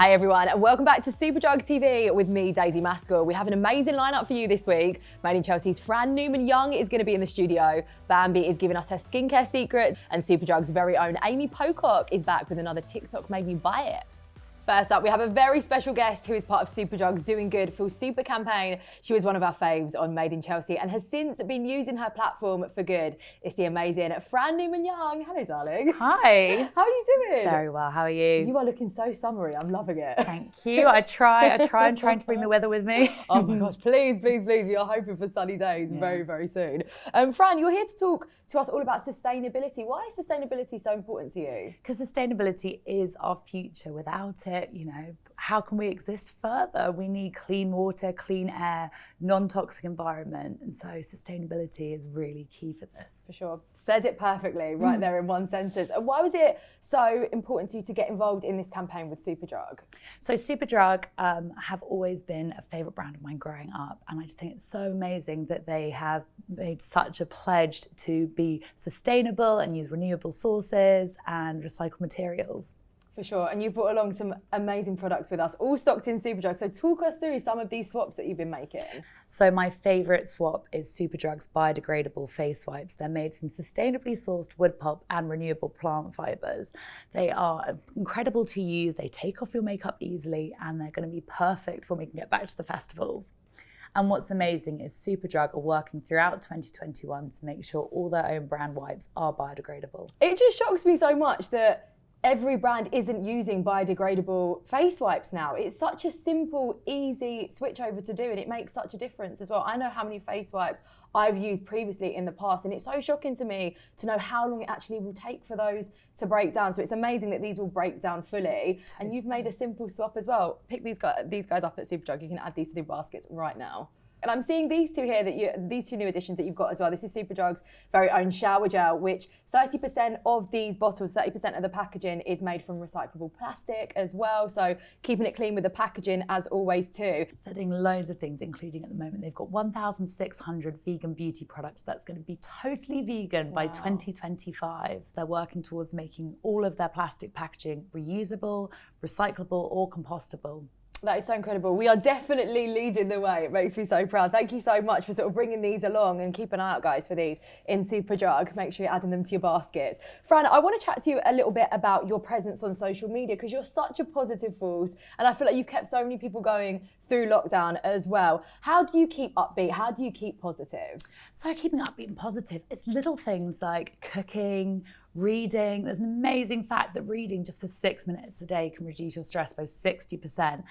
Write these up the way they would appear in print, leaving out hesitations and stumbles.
Hey everyone, and welcome back to Superdrug TV with me, Daisy Maskell. We have an amazing lineup for you this week. Made in Chelsea's Fran Newman-Young is going to be in the studio. Bambi is giving us her skincare secrets, and Superdrug's very own Amy Pocock is back with another TikTok made me buy it. First up, we have a very special guest who is part of Superdrug's Doing Good Feel Super campaign. She was one of our faves on Made in Chelsea and has since been using her platform for good. It's the amazing Fran Newman-Young. Hello, darling. Hi. How are you doing? Very well. How are you? You are looking so summery. I'm loving it. Thank you. I try. I'm trying to bring the weather with me. Oh my gosh, please. We are hoping for sunny days very, very soon. Fran, you're here to talk to us all about sustainability. Why is sustainability so important to you? Because sustainability is our future. Without it, how can we exist further? We need clean water, clean air, non-toxic environment. And so sustainability is really key for this. For sure. Said it perfectly right there in one sentence. And why was it so important to you to get involved in this campaign with Superdrug? So Superdrug have always been a favourite brand of mine growing up. And I just think it's so amazing that they have made such a pledge to be sustainable and use renewable sources and recycled materials. For sure, and you brought along some amazing products with us, all stocked in Superdrug. So talk us through some of these swaps that you've been making. So my favourite swap is Superdrug's Biodegradable face wipes. They're made from sustainably sourced wood pulp and renewable plant fibres. They are incredible to use, they take off your makeup easily, and they're going to be perfect for when we can get back to the festivals. And what's amazing is Superdrug are working throughout 2021 to make sure all their own brand wipes are biodegradable. It just shocks me so much that every brand isn't using biodegradable face wipes now. It's such a simple, easy switch over to do, and it makes such a difference as well. I know how many face wipes I've used previously in the past, and it's so shocking to me to know how long it actually will take for those to break down. So it's amazing that these will break down fully. Totally. And you've made a simple swap as well. Pick these guys up at Superdrug. You can add these to the baskets right now. And I'm seeing these two here, these two new additions that you've got as well. This is Superdrug's very own shower gel, which 30% of these bottles, 30% of the packaging is made from recyclable plastic as well. So keeping it clean with the packaging as always too. So they're doing loads of things, including at the moment, they've got 1,600 vegan beauty products that's going to be totally vegan by 2025. They're working towards making all of their plastic packaging reusable, recyclable or compostable. That is so incredible. We are definitely leading the way. It makes me so proud. Thank you so much for sort of bringing these along, and keep an eye out, guys, for these in Superdrug. Make sure you're adding them to your baskets. Fran, I want to chat to you a little bit about your presence on social media, because you're such a positive force, and I feel like you've kept so many people going through lockdown as well. How do you keep upbeat? How do you keep positive? So keeping upbeat and positive, it's little things like cooking, reading. There's an amazing fact that reading just for 6 minutes a day can reduce your stress by 60%.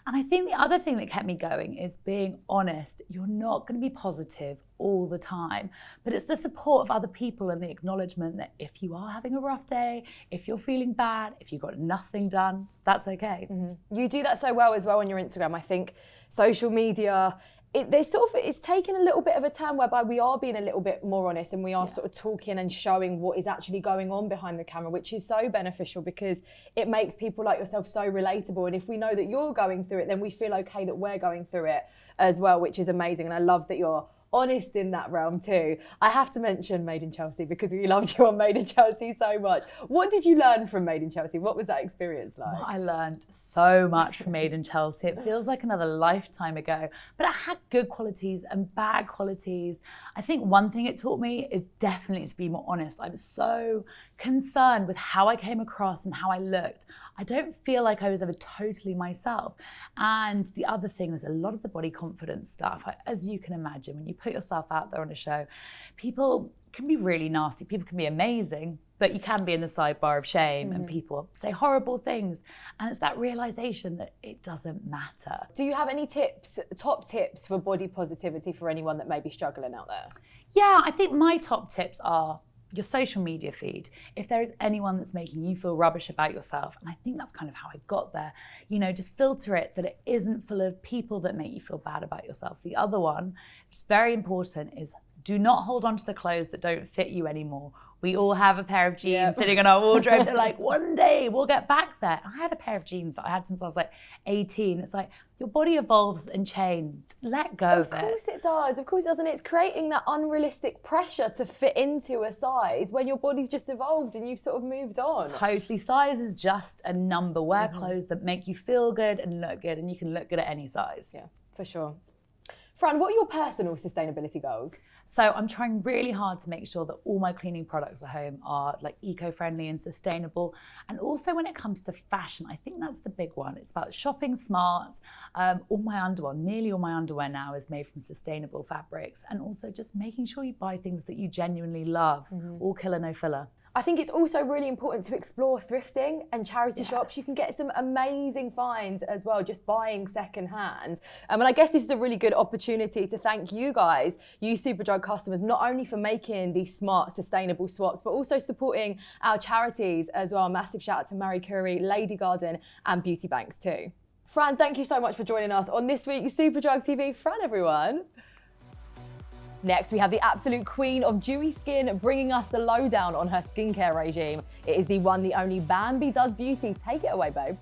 And I think the other thing that kept me going is being honest. You're not going to be positive all the time, but it's the support of other people and the acknowledgement that if you are having a rough day, if you're feeling bad, if you've got nothing done, that's okay. Mm-hmm. You do that so well as well on your Instagram. I think social media, it's taken a little bit of a turn whereby we are being a little bit more honest, and we are sort of talking and showing what is actually going on behind the camera, which is so beneficial because it makes people like yourself so relatable. And if we know that you're going through it, then we feel okay that we're going through it as well, which is amazing. And I love that you're honest in that realm too. I have to mention Made in Chelsea because we loved you on Made in Chelsea so much. What did you learn from Made in Chelsea? What was that experience like? Well, I learned so much from Made in Chelsea. It feels like another lifetime ago, but it had good qualities and bad qualities. I think one thing it taught me is definitely to be more honest. I was so concerned with how I came across and how I looked. I don't feel like I was ever totally myself. And the other thing was a lot of the body confidence stuff. As you can imagine, when you put yourself out there on a show, people can be really nasty. People can be amazing, but you can be in the sidebar of shame and people say horrible things. And it's that realization that it doesn't matter. Do you have any tips, top tips for body positivity for anyone that may be struggling out there? Yeah, I think my top tips are your social media feed. If there is anyone that's making you feel rubbish about yourself, and I think that's kind of how I got there, just filter it that it isn't full of people that make you feel bad about yourself. The other one, which is very important, is do not hold on to the clothes that don't fit you anymore We all have a pair of jeans sitting in our wardrobe. They're like, one day we'll get back there. I had a pair of jeans that I had since I was like 18. It's like, your body evolves and changes. Let go of it. Of course it does. Of course it does. And it's creating that unrealistic pressure to fit into a size when your body's just evolved and you've sort of moved on. Totally. Size is just a number. Wear clothes that make you feel good and look good, and you can look good at any size. Yeah, for sure. Fran, what are your personal sustainability goals? So I'm trying really hard to make sure that all my cleaning products at home are like eco-friendly and sustainable. And also when it comes to fashion, I think that's the big one. It's about shopping smart. All my underwear, nearly all my underwear now is made from sustainable fabrics. And also just making sure you buy things that you genuinely love. All killer, no filler. I think it's also really important to explore thrifting and charity shops. You can get some amazing finds as well, just buying secondhand. And I guess this is a really good opportunity to thank you guys, you Superdrug customers, not only for making these smart, sustainable swaps, but also supporting our charities as well. Massive shout out to Marie Curie, Lady Garden, and Beauty Banks too. Fran, thank you so much for joining us on this week's Superdrug TV. Fran, everyone. Next, we have the absolute queen of dewy skin bringing us the lowdown on her skincare regime. It is the one, the only Bambi Does Beauty. Take it away, babe.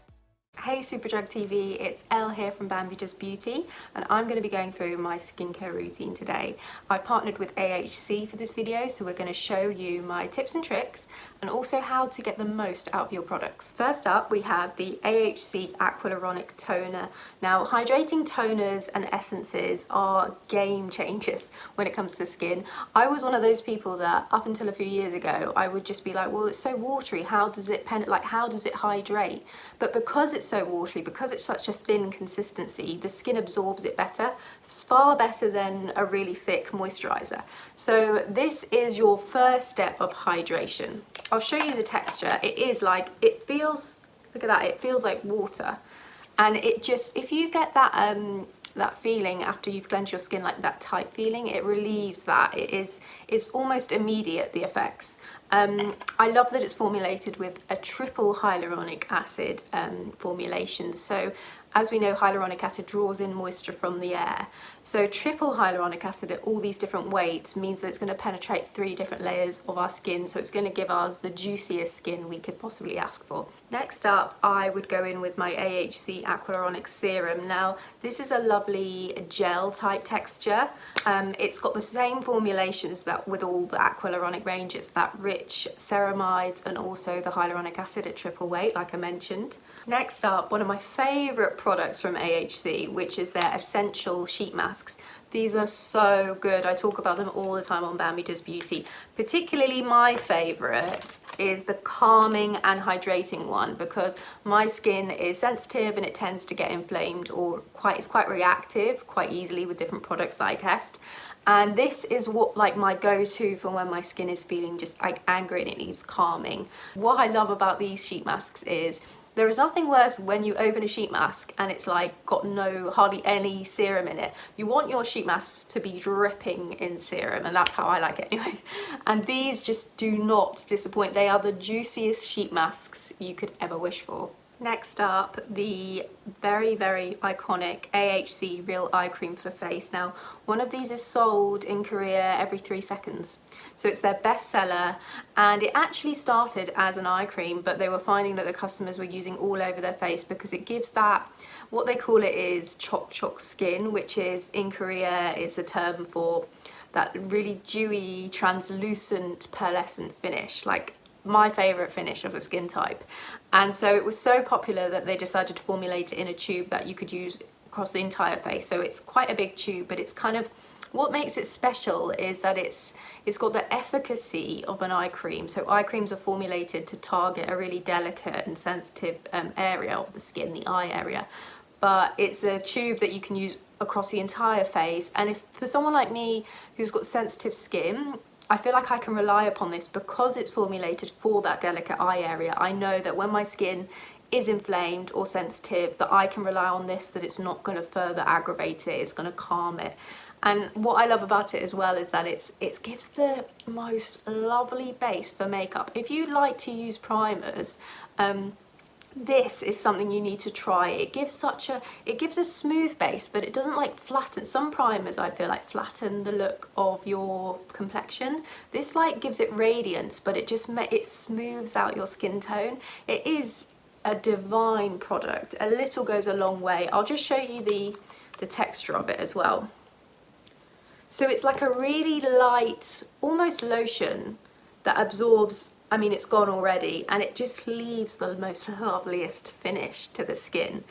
Hey Superdrug TV, it's Elle here from Bambi Does Beauty, and I'm going to be going through my skincare routine today. I partnered with AHC for this video, so we're going to show you my tips and tricks and also how to get the most out of your products. First up, we have the AHC Aqualuronic Toner. Now, hydrating toners and essences are game changers when it comes to skin. I was one of those people that up until a few years ago, I would just be like, well, it's so watery, how does it how does it hydrate? But because it's so watery, because it's such a thin consistency, the skin absorbs it better. It's far better than a really thick moisturizer. So this is your first step of hydration. I'll show you the texture. It feels, look at that, it feels like water. And it just, if you get that that feeling after you've cleansed your skin, like that tight feeling, it relieves that. It's almost immediate, the effects. I love that it's formulated with a triple hyaluronic acid formulation. So as we know, hyaluronic acid draws in moisture from the air. So triple hyaluronic acid at all these different weights means that it's going to penetrate 3 different layers of our skin. So it's going to give us the juiciest skin we could possibly ask for. Next up, I would go in with my AHC Aqualuronic Serum. Now, this is a lovely gel type texture. It's got the same formulations that with all the Aqualuronic range. It's that rich ceramides and also the hyaluronic acid at triple weight, like I mentioned. Next up, one of my favorite products from AHC, which is their essential sheet masks. These are so good. I talk about them all the time on Bambi Does Beauty. Particularly my favorite is the calming and hydrating one, because my skin is sensitive and it tends to get inflamed or it's quite reactive quite easily with different products that I test. And this is what my go-to for when my skin is feeling just like angry and it needs calming. What I love about these sheet masks is there is nothing worse when you open a sheet mask and it's got hardly any serum in it. You want your sheet masks to be dripping in serum, and that's how I like it anyway. And these just do not disappoint. They are the juiciest sheet masks you could ever wish for. Next up, the very, very iconic AHC Real Eye Cream for Face. Now, one of these is sold in Korea every 3 seconds. So it's their bestseller, and it actually started as an eye cream, but they were finding that the customers were using all over their face because it gives that, what they call it is chok skin, which is in Korea is a term for that really dewy, translucent, pearlescent finish, like my favorite finish of a skin type. And so it was so popular that they decided to formulate it in a tube that you could use across the entire face. So it's quite a big tube, but it's kind of, what makes it special is that it's got the efficacy of an eye cream. So eye creams are formulated to target a really delicate and sensitive area of the skin, the eye area. But it's a tube that you can use across the entire face. And if for someone like me who's got sensitive skin, I feel like I can rely upon this because it's formulated for that delicate eye area. I know that when my skin is inflamed or sensitive, that I can rely on this, that it's not going to further aggravate it, it's going to calm it. And what I love about it as well is that it gives the most lovely base for makeup. If you like to use primers, this is something you need to try. It gives a smooth base, but it doesn't like flatten. Some primers I feel like flatten the look of your complexion. This like gives it radiance, but it smooths out your skin tone. It is a divine product. A little goes a long way. I'll just show you the texture of it as well. So it's like a really light, almost lotion that absorbs, I mean it's gone already, and it just leaves the most loveliest finish to the skin.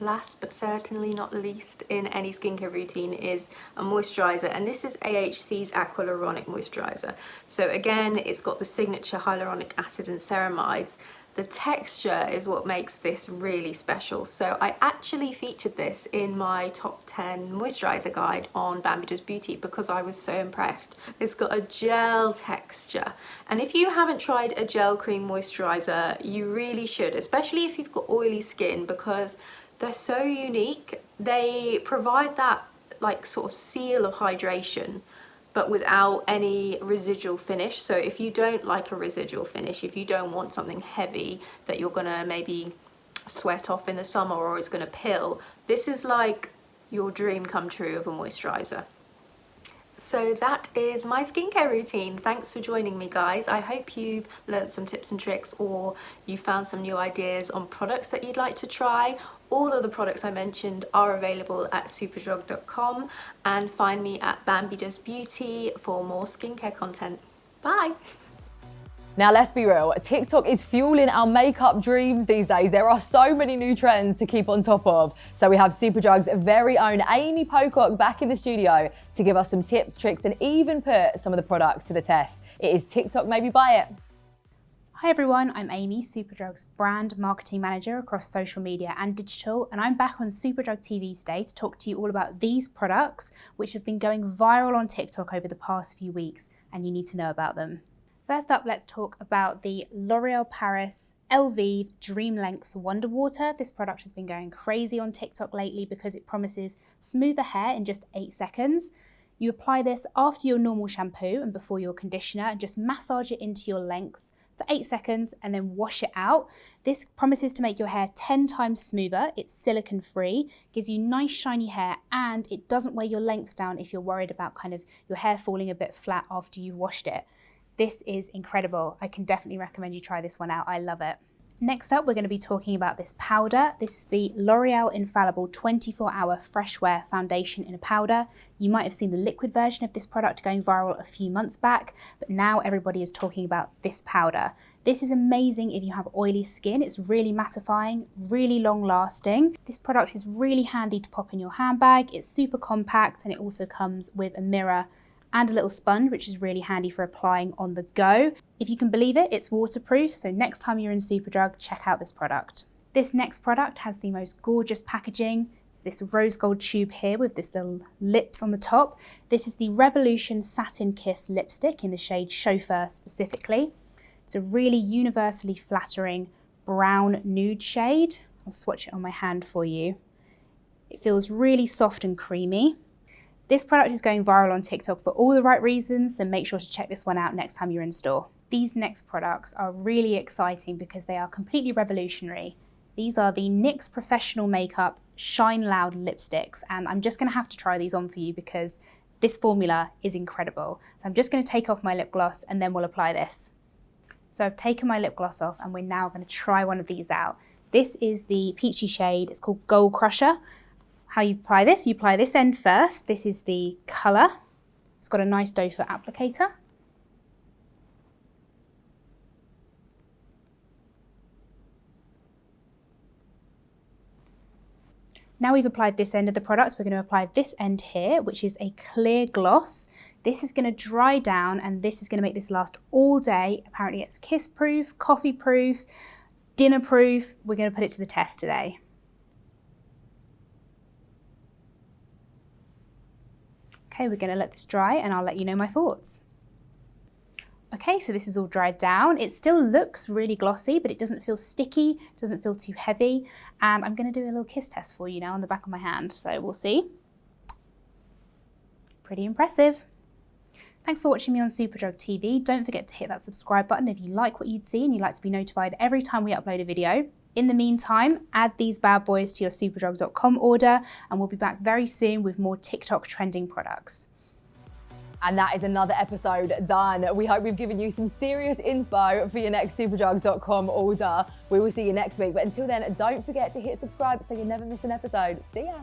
Last but certainly not least in any skincare routine is a moisturiser, and this is AHC's Aqualuronic Moisturiser. So again, it's got the signature hyaluronic acid and ceramides. The texture is what makes this really special. So I actually featured this in my top 10 moisturiser guide on Bambi Does Beauty because I was so impressed. It's got a gel texture. And if you haven't tried a gel cream moisturiser, you really should, especially if you've got oily skin, because they're so unique. They provide that like sort of seal of hydration, but without any residual finish. So if you don't like a residual finish, if you don't want something heavy that you're gonna maybe sweat off in the summer or it's gonna pill, this is like your dream come true of a moisturiser. So that is my skincare routine. Thanks for joining me, guys. I hope you've learned some tips and tricks, or you found some new ideas on products that you'd like to try. All of the products I mentioned are available at superdrug.com, and find me at Bambi Does Beauty for more skincare content. Bye! Now let's be real, TikTok is fueling our makeup dreams these days. There are so many new trends to keep on top of. So we have Superdrug's very own Amy Pocock back in the studio to give us some tips, tricks, and even put some of the products to the test. It is TikTok Maybe Buy It. Hi everyone, I'm Amy, Superdrug's brand marketing manager across social media and digital, and I'm back on Superdrug TV today to talk to you all about these products which have been going viral on TikTok over the past few weeks, and you need to know about them. First up, let's talk about the L'Oreal Paris Elvive Dream Lengths Wonder Water. This product has been going crazy on TikTok lately because it promises smoother hair in just 8 seconds. You apply this after your normal shampoo and before your conditioner, and just massage it into your lengths for 8 seconds and then wash it out. This promises to make your hair 10 times smoother. It's silicone free, gives you nice shiny hair, and it doesn't weigh your lengths down if you're worried about kind of your hair falling a bit flat after you've washed it. This is incredible. I can definitely recommend you try this one out. I love it. Next up, we're going to be talking about this powder. This is the L'Oreal Infallible 24-Hour Freshwear Foundation in a powder. You might have seen the liquid version of this product going viral a few months back, but now everybody is talking about this powder. This is amazing if you have oily skin. It's really mattifying, really long lasting. This product is really handy to pop in your handbag. It's super compact, and it also comes with a mirror and a little sponge, which is really handy for applying on the go. If you can believe it, it's waterproof, so next time you're in Superdrug, check out this product. This next product has the most gorgeous packaging. It's this rose gold tube here with this little lips on the top. This is the Revolution Satin Kiss lipstick in the shade Chauffeur specifically. It's a really universally flattering brown nude shade. I'll swatch it on my hand for you. It feels really soft and creamy. This product is going viral on TikTok for all the right reasons, so make sure to check this one out next time you're in store. These next products are really exciting because they are completely revolutionary. These are the NYX Professional Makeup Shine Loud lipsticks, and I'm just going to have to try these on for you because this formula is incredible. So I'm just going to take off my lip gloss and then we'll apply this. So I've taken my lip gloss off and we're now going to try one of these out. This is the peachy shade. It's called Gold Crusher. How you apply this end first. This is the colour. It's got a nice doe foot applicator. Now we've applied this end of the product, we're going to apply this end here, which is a clear gloss. This is going to dry down and this is going to make this last all day. Apparently it's kiss proof, coffee proof, dinner proof. We're going to put it to the test today. Okay, we're going to let this dry and I'll let you know my thoughts. Okay, so this is all dried down. It still looks really glossy, but it doesn't feel sticky, doesn't feel too heavy. And I'm going to do a little kiss test for you now on the back of my hand, so we'll see. Pretty impressive. Thanks for watching me on Superdrug TV. Don't forget to hit that subscribe button if you like what you'd see and you'd like to be notified every time we upload a video. In the meantime, add these bad boys to your superdrug.com order, and we'll be back very soon with more TikTok trending products. And that is another episode done. We hope we've given you some serious inspo for your next Superdrug.com order. We will see you next week. But until then, don't forget to hit subscribe so you never miss an episode. See ya.